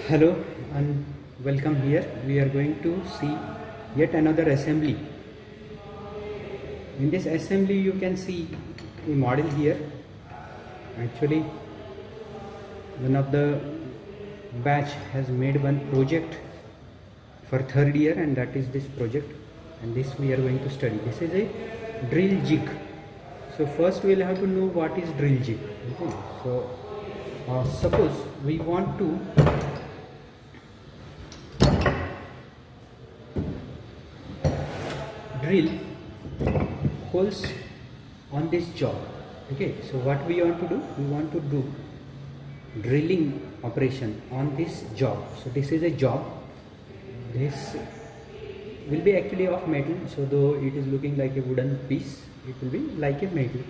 Hello and welcome here. We are going to see yet another assembly. In this assembly you can see a model here. Actually one of the batch has made one project for third year, and that is this project, and this we are going to study. This is a drill jig. So first we will have to know what is drill jig. Okay. So suppose we want to drill holes on this job. Okay, so what we want to do, we want to do drilling operation on this job. So this is a job. This will be actually of metal, so though it is looking like a wooden piece, it will be like a metal.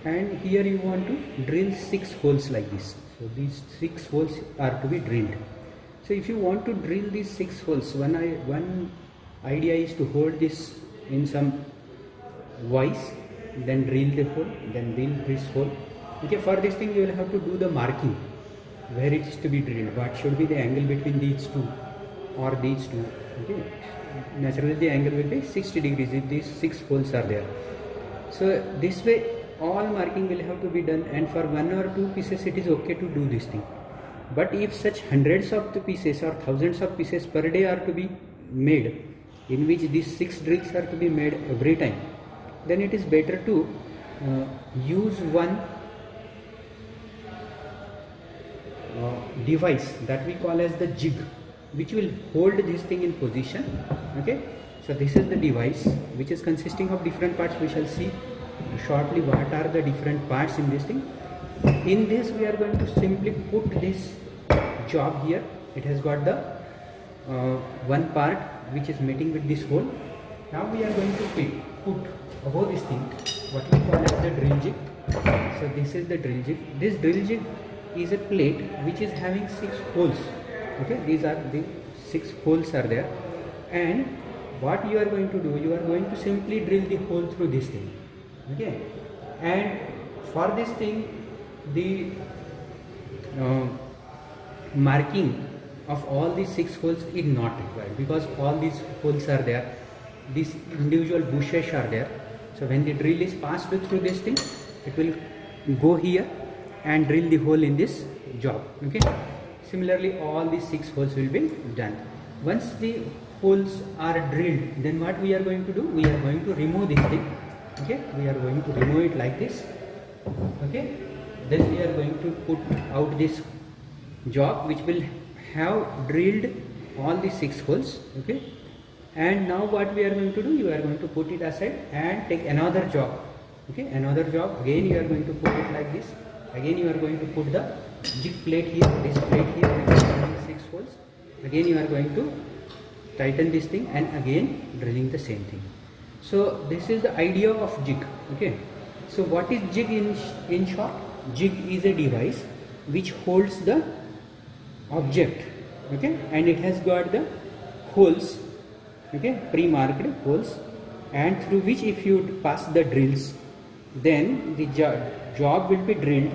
And here you want to drill 6 holes like this. So these 6 holes are to be drilled. So if you want to drill these 6 holes, one idea is to hold this in some vise, then drill the hole, then drill this hole. Okay, for this thing you will have to do the marking where it is to be drilled, what should be the angle between these two or these two. Okay, naturally the angle will be 60 degrees if these 6 holes are there. So this way all marking will have to be done, and for 1 or 2 pieces it is okay to do this thing. But if such hundreds of the pieces or thousands of pieces per day are to be made, in which these 6 drills are to be made every time, then it is better to use one device that we call as the jig, which will hold this thing in position. Okay, so this is the device which is consisting of different parts. We shall see shortly what are the different parts in this thing. In this we are going to simply put this job here. It has got the one part which is meeting with this hole. Now we are going to put above this thing what we call as the drill jig. So this is the drill jig. This drill jig is a plate which is having 6 holes. Okay, these are the 6 holes are there, and what you are going to do, you are going to simply drill the hole through this thing. Okay, and for this thing the marking of all these 6 holes is not required, because all these holes are there, these individual bushes are there. So when the drill is passed through this thing, it will go here and drill the hole in this job. Okay, similarly all these 6 holes will be done. Once the holes are drilled, then what we are going to do, we are going to remove this thing. Okay, we are going to remove it like this. Okay, then we are going to put out this job which will have drilled all the 6 holes. Okay, and now what we are going to do, you are going to put it aside and take another job. Okay, another job, again you are going to put it like this. Again you are going to put the jig plate here, this plate here, and 6 holes. Again you are going to tighten this thing and again drilling the same thing. So this is the idea of jig. Okay, so what is jig in short? Jig is a device which holds the object. Okay, and it has got the holes. Okay, pre-marked holes, and through which if you pass the drills, then the job will be drilled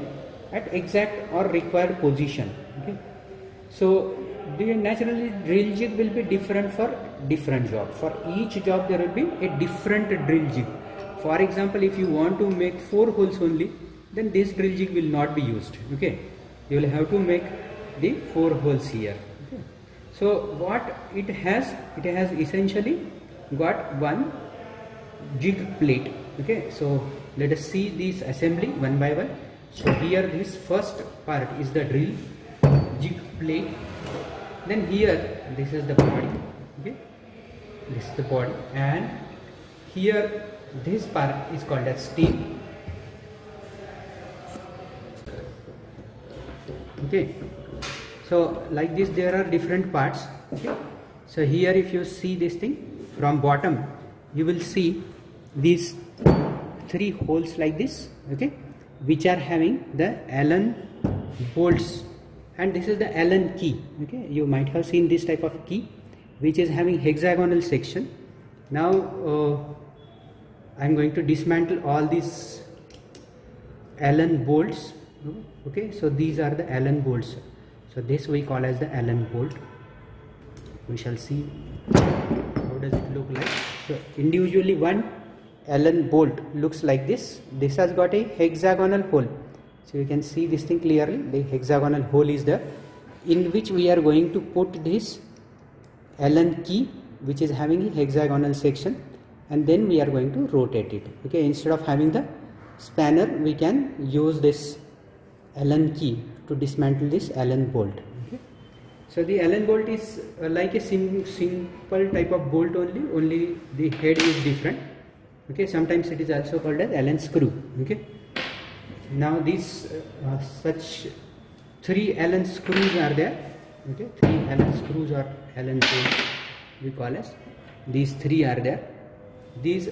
at exact or required position. Okay, so the naturally drill jig will be different for different job. For each job there will be a different drill jig. For example, if you want to make 4 holes only, then this drill jig will not be used. Okay, you will have to make the 4 holes here. Okay, so what it has essentially got one jig plate. Okay, so let us see this assembly one by one. So here this first part is the drill jig plate. Then here this is the body. Okay, this is the body, and here this part is called as steel. Okay, so like this there are different parts. Okay, so here if you see this thing from bottom, you will see these 3 holes like this. Okay, which are having the Allen bolts, and this is the Allen key. Okay, you might have seen this type of key which is having hexagonal section. Now I am going to dismantle all these Allen bolts. Okay, so these are the Allen bolts. So this we call as the Allen bolt. We shall see how does it look like. So individually one Allen bolt looks like this. This has got a hexagonal hole. So you can see this thing clearly. The hexagonal hole is there, in which we are going to put this Allen key, which is having a hexagonal section, and then we are going to rotate it. Okay, instead of having the spanner, we can use this Allen key to dismantle this Allen bolt. Okay. So the Allen bolt is like a simple type of bolt only the head is different. Okay, sometimes it is also called as Allen screw. Okay. Now these such 3 Allen screws are there. Okay, 3 Allen screws or Allen bolts we call as. These 3 are there. These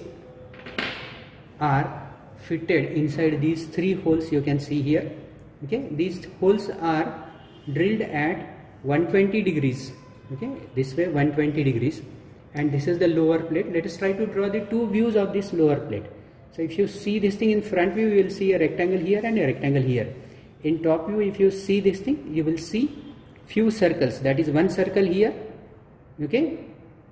are fitted inside these 3 holes you can see here. Okay, these holes are drilled at 120 degrees. Okay, this way 120 degrees, and this is the lower plate. Let us try to draw the 2 views of this lower plate. So if you see this thing in front view, you will see a rectangle here and a rectangle here. In top view, if you see this thing, you will see few circles. That is one circle here, okay,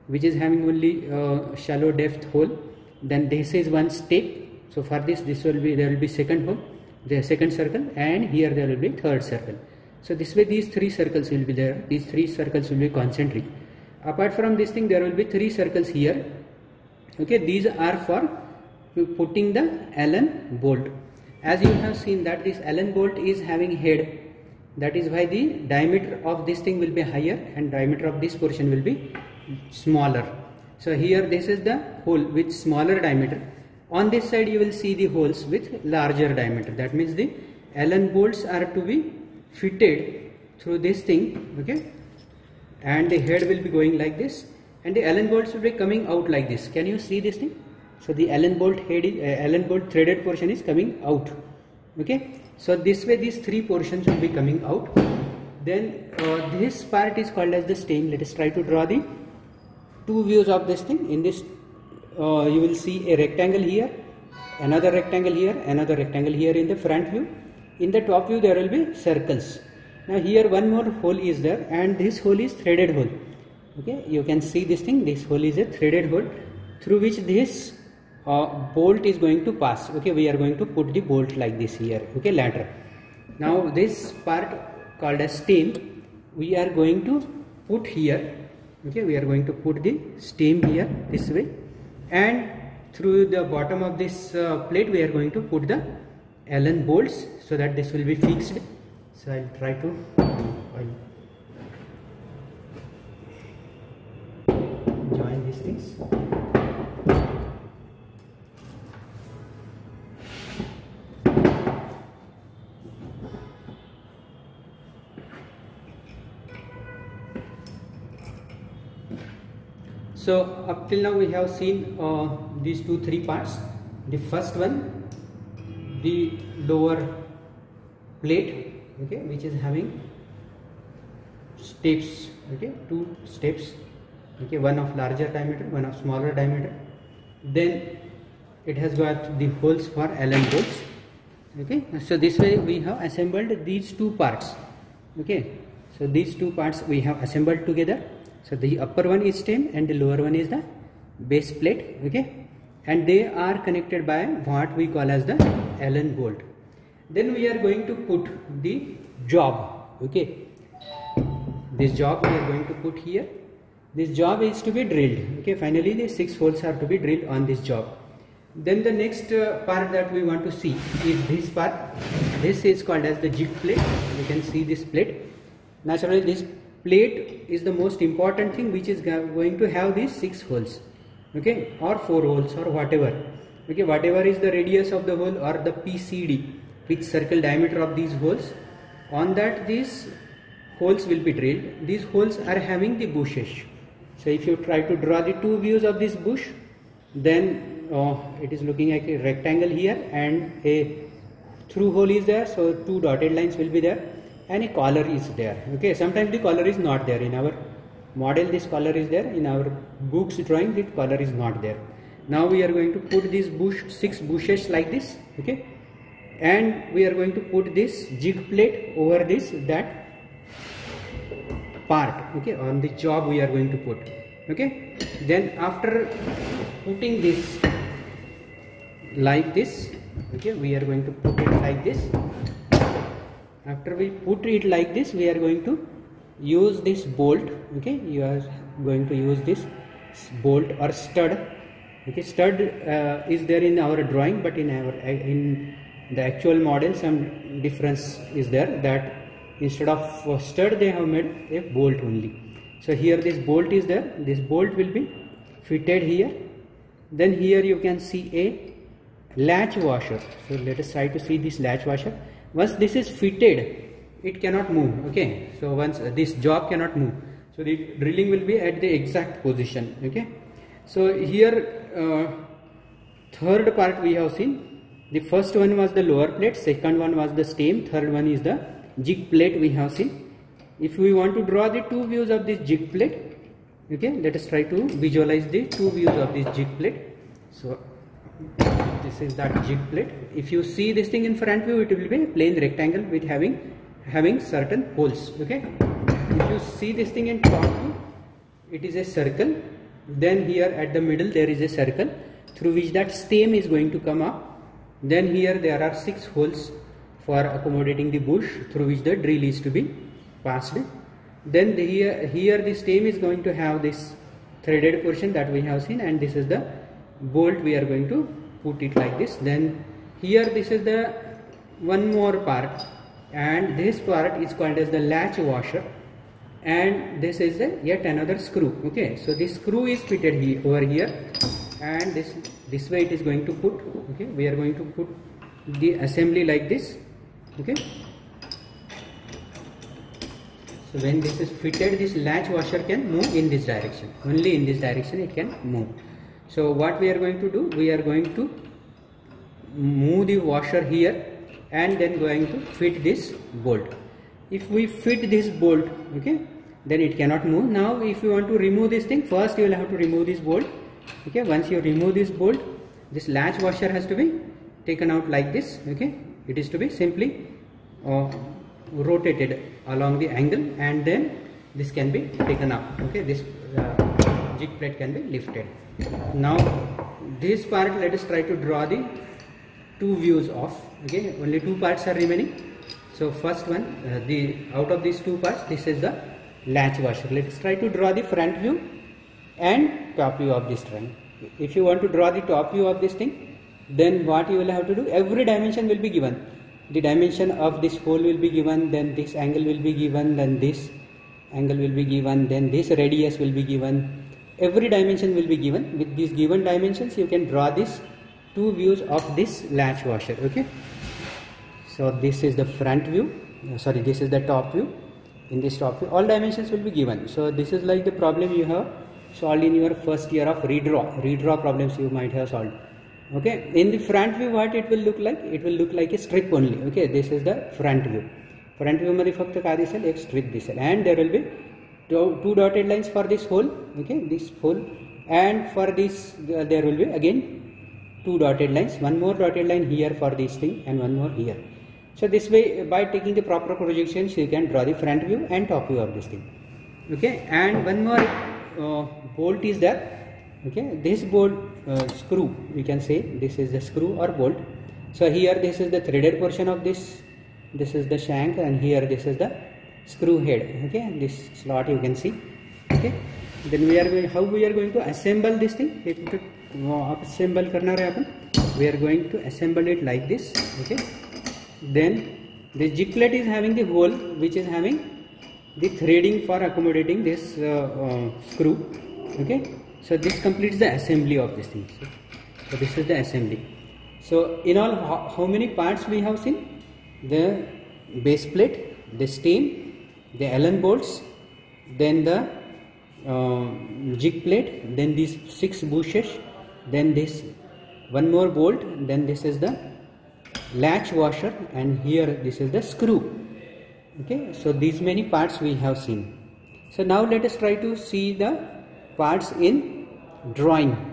which is having only shallow depth hole. Then this is one step. So for this there will be second hole, the second circle, and here there will be third circle. So this way these 3 circles will be there. These 3 circles will be concentric. Apart from this thing, there will be 3 circles here. Okay, these are for putting the Allen bolt. As you have seen that this Allen bolt is having head. That is why the diameter of this thing will be higher and diameter of this portion will be smaller. So here this is the hole with smaller diameter. On this side you will see the holes with larger diameter. That means the Allen bolts are to be fitted through this thing. Okay, and the head will be going like this, and the Allen bolts will be coming out like this. Can you see this thing? So the Allen bolt head is, Allen bolt threaded portion is coming out. Okay, so this way these 3 portions will be coming out. Then this part is called as the stem. Let us try to draw the 2 views of this thing. In this you will see a rectangle here, another rectangle here, another rectangle here in the front view. In the top view there will be circles. Now here one more hole is there, and this hole is threaded hole. Okay, you can see this thing. This hole is a threaded hole through which this bolt is going to pass. Okay, we are going to put the bolt like this here. Okay, ladder. Now this part called as stem we are going to put here. Okay, we are going to put the stem here this way, and through the bottom of this plate we are going to put the Allen bolts, so that this will be fixed. So I'll try to join these things. So up till now we have seen these 2-3 parts. The first one, the lower plate, okay, which is having steps, okay, 2 steps, okay, one of larger diameter, one of smaller diameter. Then it has got the holes for Allen bolts. Okay, so this way we have assembled these 2 parts. Okay, so these 2 parts we have assembled together. So the upper one is stem and the lower one is the base plate. Okay, and they are connected by what we call as the Allen bolt. Then we are going to put the job. Okay, this job we are going to put here. This job is to be drilled. Okay, finally the 6 holes are to be drilled on this job. Then the next part that we want to see is this part. This is called as the jig plate. You can see this plate. Naturally this plate is the most important thing, which is going to have these 6 holes, okay, or 4 holes or whatever. Okay, whatever is the radius of the hole or the PCD, pitch circle diameter of these holes, on that these holes will be drilled. These holes are having the bushes. So if you try to draw the 2 views of this bush, then it is looking like a rectangle here and a through hole is there, so 2 dotted lines will be there, and a collar is there. Okay, sometimes the collar is not there. In our model this collar is there, in our books drawing the collar is not there. Now we are going to put this bush, 6 bushes like this. Okay, and we are going to put this jig plate over this, that part, okay, on the job we are going to put. Okay, then after putting this like this, okay, we are going to put it like this. After we put it like this, we are going to use this bolt. Okay, you are going to use this bolt or stud. Okay, stud is there in our drawing, but in the actual model some difference is there, that instead of stud they have made a bolt only. So here this bolt is there. This bolt will be fitted here. Then here you can see a latch washer. So let us try to see this latch washer. Once this is fitted, it cannot move. Okay, so once this job cannot move, so the drilling will be at the exact position. Okay, so here third part we have seen. The first one was the lower plate, second one was the stem, third one is the jig plate we have seen. If we want to draw the two views of this jig plate, okay, let us try to visualize the two views of this jig plate. So this is that jig plate. If you see this thing in front view, it will be a plain rectangle with having certain holes. Okay, if you see this thing in top view, it is a circle. Then here at the middle there is a circle through which that stem is going to come up. Then here there are 6 holes for accommodating the bush through which the drill is to be passed. Then here the stem is going to have this threaded portion that we have seen, and this is the bolt we are going to put it like this. Then here this is the one more part, and this part is called as the latch washer, and this is yet another screw. Okay, so this screw is fitted over here, and this way it is going to put. Okay, we are going to put the assembly like this. Okay, so when this is fitted, this latch washer can move in this direction. Only in this direction it can move. So what we are going to do, we are going to move the washer here and then going to fit this bolt. If we fit this bolt, okay, then it cannot move. Now if you want to remove this thing, first you will have to remove this bolt. Okay, once you remove this bolt, this latch washer has to be taken out like this. Okay, it is to be simply rotated along the angle, and then this can be taken up. Okay, this jig plate can be lifted. Now this part, let us try to draw the two views of. Okay, only two parts are remaining. So first one, out of these two parts, this is the latch washer. Let us try to draw the front view and top view of this drawing. If you want to draw the top view of this thing, then what you will have to do, every dimension will be given. The dimension of this hole will be given, then this angle will be given, then this angle will be given, then this radius will be given. Every dimension will be given. With these given dimensions, you can draw these two views of this latch washer. Okay, so this is the front view, this is the top view. In this top view, all dimensions will be given. So this is like the problem you have solved in your first year of redraw problems you might have solved. Okay, in the front view, what it will look like? It will look like a strip only. Okay, this is the front view. Front view मध्ये फक्त काय दिसेल, एक strip दिसेल, and there will be two dotted lines for this hole. Okay, this hole, and for this there will be again two dotted lines. One more dotted line here for this thing, and one more here. So this way, by taking the proper projections, you can draw the front view and top view of this thing. Okay, and one more bolt is there. Okay, this bolt screw, we can say this is the screw or bolt. So here this is the threaded portion of this is the shank, and here this is the screw head. Okay, this slot you can see. Okay, then how we are going to assemble this thing. Assemble करना है अपन. We are going to assemble it like this. Okay, then the jig plate is having the hole which is having the threading for accommodating this screw. Okay, so this completes the assembly of this thing. So this is the assembly. So in all, how many parts we have seen? The base plate, the stem, the Allen bolts, then the jig plate, then these 6 bushes, then this one more bolt, then this is the latch washer, and here this is the screw. Okay, so these many parts we have seen. So now let us try to see the parts in drawing.